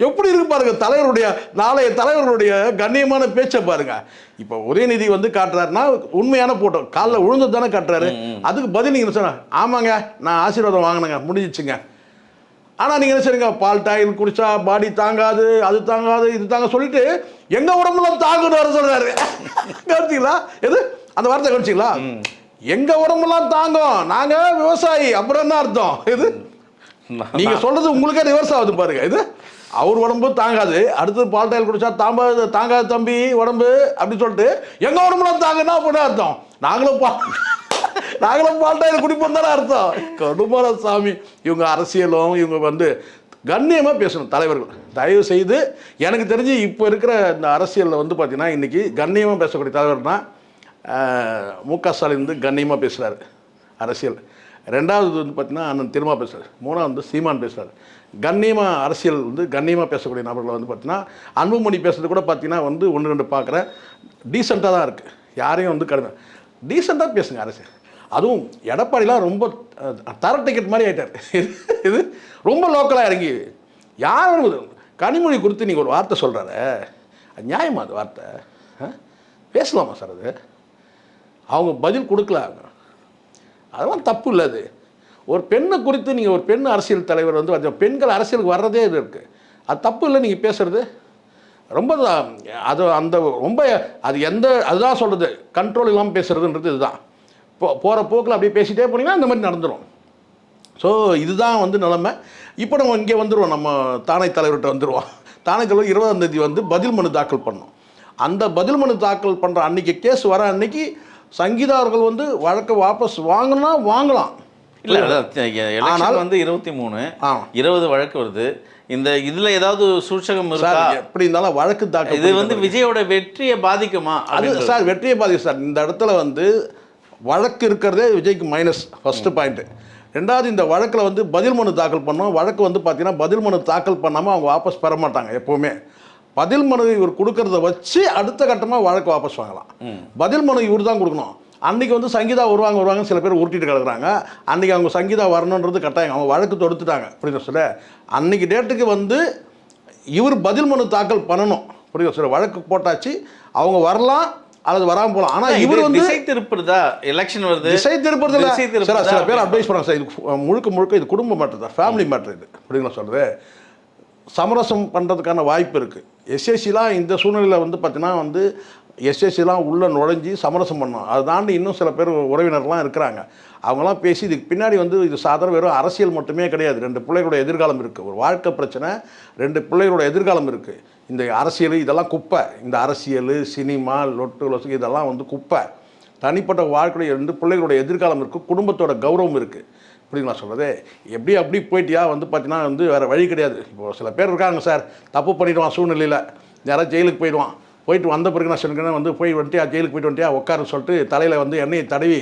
எப்படி இருக்கு பாருங்க தலைவருடைய நாளைய தலைவர்களுடைய கண்ணியமான பேச்சை பாருங்க. இப்போ உதயநிதி வந்து காட்டுறாருன்னா உண்மையான போட்டோ காலில் விழுந்தது தானே காட்டுறாரு. அதுக்கு பதில் நீங்கள் சொன்ன ஆமாங்க நான் ஆசீர்வாதம் வாங்கினேங்க முடிஞ்சிச்சுங்க. ஆனால் நீங்கள் என்ன செய்றீங்க? பால் டாயில் குடிச்சா பாடி தாங்காது, அது தாங்காது, இது தாங்க சொல்லிட்டு எங்கள் உடம்புலாம் தாங்குன்னு வர சொல்கிறாரு. கவனிச்சிங்களா? எது அந்த வார்த்தை கவனிச்சிங்களா? எங்கள் உடம்புலாம் தாங்கும், நாங்கள் விவசாயி. அப்புறம் என்ன அர்த்தம்? இது நீங்கள் சொல்கிறது உங்களுக்கே ரிவர்ஸ் ஆகுது பாருங்க. இது அவர் உடம்பு தாங்காது, அடுத்தது பால் டாயில் குடிச்சா தாங்காது தம்பி உடம்பு அப்படின்னு சொல்லிட்டு எங்கள் உடம்புலாம் தாங்கன்னா அப்படின்னு அர்த்தம். நாங்களும் பால் டாயில் குடிப்போம் தானே அர்த்தம். கடுமான சாமி. இவங்க அரசியலும் இவங்க வந்து கண்ணியமாக பேசணும் தலைவர்கள். தயவு செய்து எனக்கு தெரிஞ்சு இப்போ இருக்கிற இந்த அரசியலில் வந்து பார்த்தீங்கன்னா இன்றைக்கி கண்ணியமாக பேசக்கூடிய தலைவர்னா மு க ஸ்டாலின் வந்து கண்ணியமாக பேசுகிறாரு அரசியல். ரெண்டாவது வந்து பார்த்தீங்கன்னா அண்ணன் திருமா பேசுகிறார். மூணாவது வந்து சீமான் பேசுகிறார். கண்ணியமாக அரசியல் வந்து கண்ணியமாக பேசக்கூடிய நபர்களை வந்து பார்த்தீங்கன்னா அன்புமணி பேசுறது கூட பார்த்தீங்கன்னா வந்து 1-2 பார்க்குறேன். டீசெண்டாக தான் இருக்குது. யாரையும் வந்து கடுமை டீசெண்டாக பேசுங்க அரசியல். அதுவும் எடப்பாடிலாம் ரொம்ப தர டிக்கெட் மாதிரி ஆகிட்டார். இது ரொம்ப லோக்கலாக இறங்கி யாரும் கனிமொழி குறித்து நீங்கள் ஒரு வார்த்தை சொல்கிறாரு, அது நியாயமா? அது வார்த்தை பேசலாமா சார்? அது அவங்க பதில் கொடுக்கல. அதெல்லாம் தப்பு இல்லை. அது ஒரு பெண்ணை குறித்து நீங்கள் ஒரு பெண் அரசியல் தலைவர் வந்து பெண்கள் அரசியலுக்கு வர்றதே இது இருக்குது. அது தப்பு இல்லை நீங்கள் பேசுகிறது. ரொம்ப அது அந்த ரொம்ப அது அதுதான் சொல்கிறது கண்ட்ரோல் இல்லாமல் பேசுகிறதுன்றது இதுதான். போகிற போக்கில் அப்படியே பேசிகிட்டே போனீங்கன்னா அந்த மாதிரி நடந்துடும். ஸோ இதுதான் வந்து நிலைமை. இப்போ நம்ம இங்கே வந்துடுவோம், நம்ம தாணை தலைவர்கிட்ட வந்துடுவோம். தாணை தலைவர் 20ஆம் தேதி வந்து பதில் மனு தாக்கல் பண்ணோம். அந்த பதில் மனு தாக்கல் பண்ணுற அன்றைக்கி கேஸ் வர அன்னைக்கு சங்கீதா அவர்கள் வந்து வழக்கை வாபஸ் வாங்கினா வாங்கலாம். இல்லை ஆனால் வந்து 23 20 வழக்கு வருது. இதில் ஏதாவது சூழ்ச்சகம் இருக்கா? எப்படி இருந்தாலும் வழக்கு தாக்கல் இது வந்து விஜயோட வெற்றியை பாதிக்குமா? அது சார் வெற்றியை பாதிக்கும் சார். இந்த இடத்துல வந்து வழக்கு இருக்கிறதே விஜய்க்கு மைனஸ் ஃபஸ்ட்டு பாயிண்ட்டு. ரெண்டாவது இந்த வழக்கில் வந்து பதில் மனு தாக்கல் பண்ணோம். வழக்கு வந்து பார்த்தீங்கன்னா பதில் மனு தாக்கல் பண்ணாமல் அவங்க வாபஸ் பெற மாட்டாங்க. எப்போவுமே பதில் மனு இவர் கொடுக்கறத வச்சு அடுத்த கட்டமாக வழக்கு வாபஸ் வாங்கலாம். பதில் மனு இவர் தான் கொடுக்கணும். அன்றைக்கி வந்து சங்கீதா வருவாங்க சில பேர் உருட்டிட்டு கிடக்குறாங்க. அன்றைக்கி அவங்க சங்கீதா வரணுன்றது கட்டாயம். அவங்க வழக்கு தொடுத்துட்டாங்க. புரியுது சொல்ல அன்றைக்கி டேட்டுக்கு வந்து இவர் பதில் மனு தாக்கல் பண்ணணும். புரியுது சொல்ல வழக்கு போட்டாச்சு. அவங்க வரலாம் அல்லது வராமல் போகலாம். ஆனால் இவர் வந்து திசை திருப்புறதா? எலெக்ஷன் வருது, திசை திருப்புறதுல சில பேர் அட்வைஸ் பண்ணுறாங்க சார். இது முழுக்க இது குடும்ப மேட்டர் தான், ஃபேமிலி மேட்டர். இது அப்படிங்களா சொல்கிறது சமரசம் பண்ணுறதுக்கான வாய்ப்பு இருக்குது. எஸ்எஸ்சிலாம் இந்த சூழ்நிலையில் வந்து பார்த்தீங்கன்னா வந்து எஸ்எஸ்சிலாம் உள்ளே நுழைஞ்சி சமரசம் பண்ணோம். அதை தாண்டி இன்னும் சில பேர் உறவினர்லாம் இருக்கிறாங்க. அவங்களாம் பேசி இதுக்கு பின்னாடி வந்து இது சாதாரண வெறும் அரசியல் மட்டுமே கிடையாது. 2 பிள்ளைகளோட எதிர்காலம் இருக்குது. ஒரு வாழ்க்கை பிரச்சனை, 2 பிள்ளைகளோட எதிர்காலம் இருக்குது. இந்த அரசியல் இதெல்லாம் குப்பை. இந்த அரசியல் சினிமா லொட்டு இதெல்லாம் வந்து குப்பை. தனிப்பட்ட வாழ்க்கையோட 2 பிள்ளைகளோட எதிர்காலம் இருக்குது. குடும்பத்தோட கௌரவம் இருக்குது. புரியுங்களா சொல்கிறது? அப்படி போயிட்டியா வந்து பார்த்தீங்கன்னா வந்து வேறு வழி கிடையாது. இப்போது சில பேர் இருக்காங்க சார், தப்பு பண்ணிவிடுவான் சூழ்நிலையில், யாராவது ஜெயிலுக்கு போயிடுவான். போயிட்டு வந்த பிறகு நான் சொல்லுறேன் வந்து போய் வந்துட்டியா, ஜெயிலுக்கு போயிட்டு வந்துட்டியா, உட்காருன்னு சொல்லிட்டு தலையில் வந்து எண்ணெயை தடவி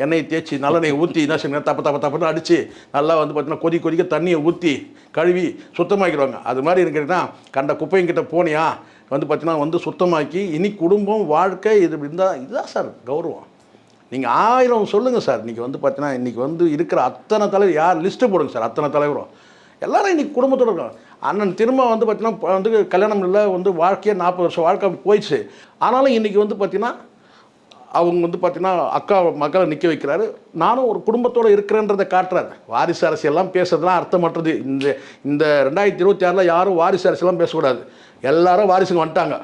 எண்ணெயை தேய்ச்சி நல்லெண்ணெயை ஊற்றி என்ன சொல்லுங்க தப்புன்னு அடித்து நல்லா வந்து பார்த்தீங்கன்னா கொதிக்க தண்ணியை ஊற்றி கழுவி சுத்தமாக்கிடுவாங்க. அது மாதிரி இருக்கிறதுனா கண்ட குப்பைங்கிட்ட போனியா வந்து பார்த்தீங்கன்னா வந்து சுத்தமாக்கி இனி குடும்பம் வாழ்க்கை இது இருந்தால் இதுதான் சார் கௌரவம். நீங்கள் 1000 சொல்லுங்கள் சார். இன்றைக்கி வந்து பார்த்தீங்கன்னா இன்றைக்கி வந்து இருக்கிற அத்தனை தலைவர் யார் லிஸ்ட்டு போடுங்க சார். அத்தனை தலைவரும் எல்லோரும் இன்றைக்கி குடும்பத்தோடு இருக்காங்க. அண்ணன் திரும்ப வந்து பார்த்தீங்கன்னா வந்து கல்யாணம் இல்லை வந்து வாழ்க்கையே 40 வருஷம் வாழ்க்கை அப்படி போயிடுச்சு. ஆனாலும் இன்றைக்கி வந்து பார்த்தீங்கன்னா அவங்க வந்து பார்த்தீங்கன்னா அக்கா மக்களை நிற்க வைக்கிறாரு. நானும் ஒரு குடும்பத்தோடு இருக்கிறேன்றதை காட்டுறாரு. வாரிசு அரசியெல்லாம் பேசுறதுலாம் அர்த்தமற்றது. இந்த 2026 யாரும் வாரிசு அரசியெல்லாம் பேசக்கூடாது. எல்லாரும் வாரிசுங்க வந்துட்டாங்க.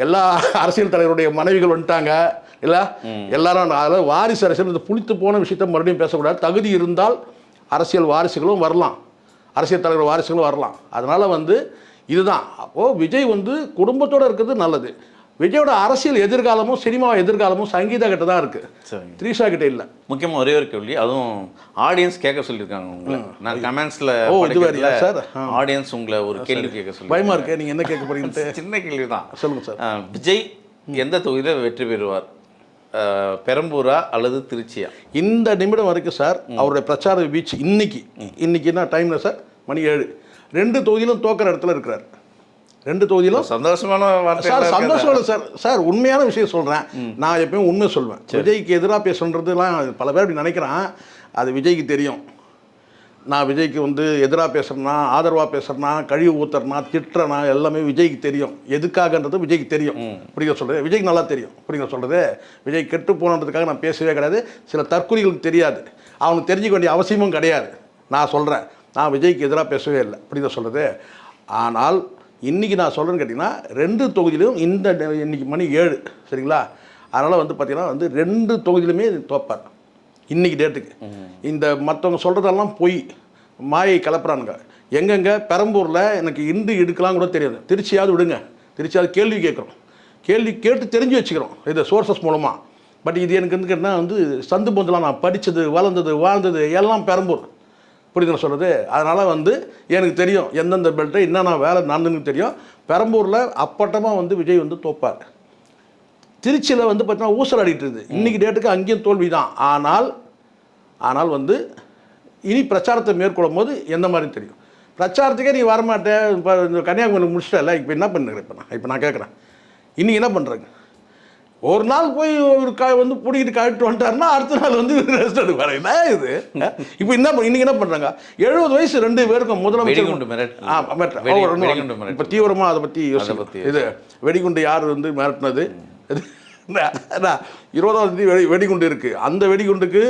எல்லா அரசியல் தலைவருடைய மனைவிகள் வந்துட்டாங்க இல்லை, எல்லாரும். அதாவது வாரிசு அரசியல் இந்த புளித்து போன விஷயத்த மறுபடியும் பேசக்கூடாது. தகுதி இருந்தால் அரசியல் வாரிசுகளும் வரலாம், அரசியல் தலைவர் வாரிசுகளும் வரலாம். அதனால் வந்து இதுதான். அப்போது விஜய் வந்து குடும்பத்தோடு இருக்கிறது நல்லது. விஜயோட அரசியல் எதிர்காலமும் சினிமா எதிர்காலமும் சங்கீதா கிட்ட தான் இருக்குது, த்ரீஷா கிட்ட இல்லை. முக்கியமாக ஒரே ஒரு கேள்வி, அதுவும் ஆடியன்ஸ் கேட்க சொல்லியிருக்காங்க உங்களை. நான் கமெண்ட்ஸில் சார் ஆடியன்ஸ் உங்களை ஒரு கேள்வி கேட்க சொல்லி பயமா இருக்கு. நீங்கள் என்ன கேட்க போறீங்க? சின்ன கேள்வி தான், சொல்லுங்கள் சார். விஜய் எந்த தொகுதியில் வெற்றி பெறுவார், பெரம்பூரா அல்லது திருச்சியா? இந்த நிமிடம் வரைக்கும் சார் அவருடைய பிரச்சார வீச்சு இன்னைக்கு என்ன டைமில் சார் மணி 7, 2 தொகுதியிலும் தோக்கிற இடத்துல இருக்கிறார். 2 தொகுதியிலும் சந்தோஷமான சார், சந்தோஷம் இல்லை சார். சார் உண்மையான விஷயம் சொல்கிறேன், நான் எப்பயும் உண்மை சொல்வேன். விஜய்க்கு எதிராக பேசுன்றதுலாம் பல பேர் அப்படி நினைக்கிறான். அது விஜய்க்கு தெரியும். நான் விஜய்க்கு வந்து எதிராக பேசுகிறேன்னா, ஆதரவாக பேசுகிறேன்னா, கழிவு ஊத்துறனா, திட்டுறனா எல்லாமே விஜய்க்கு தெரியும். எதுக்காகன்றது விஜய்க்கு தெரியும். புரியுங்க சொல்கிறது? விஜய்க்கு நல்லா தெரியும். புரியுங்க சொல்கிறது? விஜய் கெட்டு போனதுக்காக நான் பேசவே கிடையாது. சில தற்கொலைகளுக்கு தெரியாது, அவனுக்கு தெரிஞ்சிக்க வேண்டிய அவசியமும் கிடையாது. நான் சொல்கிறேன், நான் விஜய்க்கு எதிராக பேசவே இல்லை. புரியுங்க சொல்கிறது? ஆனால் இன்றைக்கி நான் சொல்கிறேன்னு கேட்டிங்கன்னா 2 தொகுதியிலும் இன்றைக்கி மணி 7 சரிங்களா? அதனால் வந்து பார்த்திங்கன்னா வந்து 2 தொகுதியிலுமே தோப்பார் இன்றைக்கி டேட்டுக்கு. இந்த மற்றவங்க சொல்கிறதெல்லாம் போய் மாயை கலப்புறானுங்க. எங்கெங்கே பெரம்பூரில் எனக்கு இண்டு எடுக்கலாம் கூட தெரியாது. திருச்சியாவது விடுங்க, திருச்சியாவது கேள்வி கேட்குறோம், கேள்வி கேட்டு தெரிஞ்சு வச்சுக்கிறோம் இது சோர்சஸ் மூலமாக. பட் இது எனக்கு வந்து கேட்டால் வந்து சந்து பொந்தெலாம் நான் படித்தது வளர்ந்தது வாழ்ந்தது எல்லாம் பெரம்பூர். புரியுதுன்னு சொல்கிறது? அதனால் வந்து எனக்கு தெரியும் எந்தெந்த பெல்ட்டை என்னென்ன வேலை நடந்துன்னு தெரியும். பெரம்பூரில் அப்பட்டமாக வந்து விஜய் வந்து தோப்பார். திருச்சியில் வந்து பார்த்தீங்கன்னா ஊசல் ஆடிட்டு இருக்குது. இன்றைக்கி டேட்டுக்கு அங்கேயும் தோல்வி தான். ஆனால் வந்து இனி பிரச்சாரத்தை மேற்கொள்ளும் போது எந்த மாதிரி தெரியும். பிரச்சாரத்துக்கே நீ வரமாட்டேன், இப்போ இந்த கன்னியாகுமரி முடிச்சிட்டல, இப்போ என்ன பண்ணுறேன்? இப்போ நான் கேட்குறேன், இன்றைக்கி என்ன பண்ணுறேங்க? ஒரு நாள் போய் ஒரு வந்து பிடிக்கிட்டு கழிட்டு வந்துட்டாருன்னா அடுத்த நாள் வந்து ரெஸ்ட் எடுப்பாரு. என்ன இது? இப்போ இன்றைக்கி என்ன பண்ணுறாங்க? 70 வயசு 2 பேருக்கும் முதலமைச்சர் இப்போ தீவிரமாக அதை பற்றி யோசிச்சு இது வெடிகுண்டு யார் வந்து மிரட்டினது? 20ஆம் தேதி வெடிகுண்டு இருக்குது. அந்த வெடிகுண்டுக்கு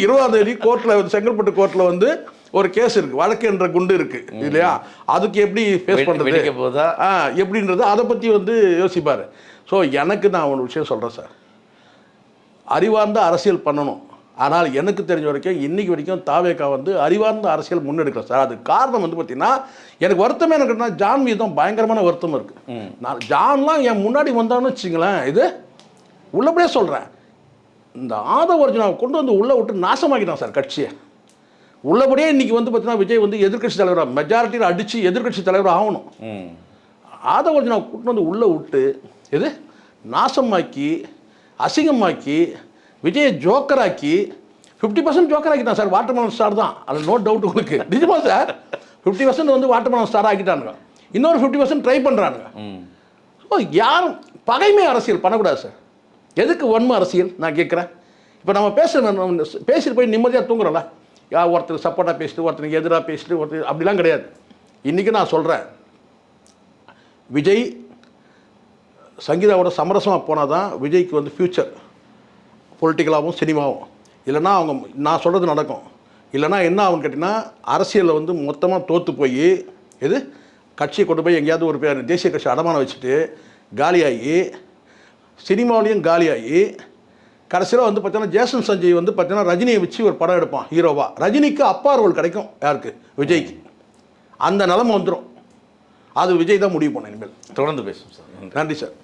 20ஆம் தேதி கோர்ட்டில் செங்கல்பட்டு கோர்ட்டில் வந்து ஒரு கேஸ் இருக்குது, வழக்கு என்ற குண்டு இருக்குது இல்லையா? அதுக்கு எப்படி ஃபேஸ் பண்ணுறது எப்படின்றது அதை பற்றி வந்து யோசிப்பார். ஸோ எனக்கு நான் ஒரு விஷயம் சொல்கிறேன் சார், அறிவார்ந்த அரசியல் பண்ணணும். ஆனால் எனக்கு தெரிஞ்ச வரைக்கும் இன்றைக்கி வரைக்கும் தாவேகா வந்து அறிவார்ந்த அரசியல் முன்னெடுக்கல சார். அதுக்கு காரணம் வந்து பார்த்திங்கன்னா எனக்கு வருத்தமே எனக்குன்னா ஜான் மீது தான் பயங்கரமான வருத்தம் இருக்குது. நான் ஜான்லாம் என் முன்னாடி வந்தான்னு வச்சுங்களேன், இது உள்ளபடியே சொல்கிறேன், இந்த ஆதவ அர்ஜுனாவை கொண்டு வந்து உள்ளே விட்டு நாசமாக்கிட்டான் சார் கட்சியை. உள்ளபடியே இன்றைக்கி வந்து பார்த்தீங்கன்னா விஜய் வந்து எதிர்கட்சி தலைவராக மெஜாரிட்டியில் அடித்து எதிர்கட்சி தலைவராக ஆகணும். ஆதவ அர்ஜுனாவை கூட்டு வந்து உள்ளே விட்டு நாசமாக்கி அசிங்கமாக்கி விஜயை ஜோக்கராக்கி 50% ஜோக்கர் ஆக்கிட்டான் சார். வாட்டர்மெலன் ஸ்டார் தான், அதில் நோ டவுட் உங்களுக்கு. நிஜமா சார் 50% வந்து வாட்டர்மெலன் ஸ்டார் ஆக்கிட்டானுங்க, இன்னொரு 50% ட்ரை பண்ணுறானுங்க. ஸோ யாரும் பகைமை அரசியல் பண்ணக்கூடாது சார். எதுக்கு வன்மை அரசியல் நான் கேட்குறேன். இப்போ நம்ம பேசிட்டு போய் நிம்மதியாக தூங்குறோம்ல, ஒருத்தர் சப்போர்ட்டாக பேசிட்டு ஒருத்தருக்கு எதிராக பேசிட்டு ஒருத்தர் அப்படிலாம் கிடையாது. இன்றைக்கி நான் சொல்கிறேன், விஜய் சங்கீதாவோட சமரசமாக போனால் தான் விஜய்க்கு வந்து ஃப்யூச்சர் பொலிட்டிக்கலாகவும் சினிமாவும். இல்லைனா அவங்க நான் சொல்கிறது நடக்கும். இல்லைனா என்ன ஆகும்னு கேட்டிங்கன்னா அரசியலில் வந்து மொத்தமாக தோற்று போய் கட்சியை கொண்டு போய் எங்கேயாவது ஒரு பேர் தேசிய கட்சி அடமானம் வச்சுட்டு காலியாகி சினிமாவிலையும் காலியாகி கடைசியில் வந்து பார்த்தீங்கன்னா ஜேசன் சஞ்சய் வந்து பார்த்தீங்கன்னா ரஜினியை வச்சு ஒரு படம் எடுப்பான் ஹீரோவாக. ரஜினிக்கு அப்பா ரோல் கிடைக்கும் யாருக்கு? விஜய்க்கு. அந்த நிலைமை வந்துடும். அது விஜய் தான் முடிவு பண்ண. இனிமேல் தொடர்ந்து பேசும் சார். நன்றி சார்.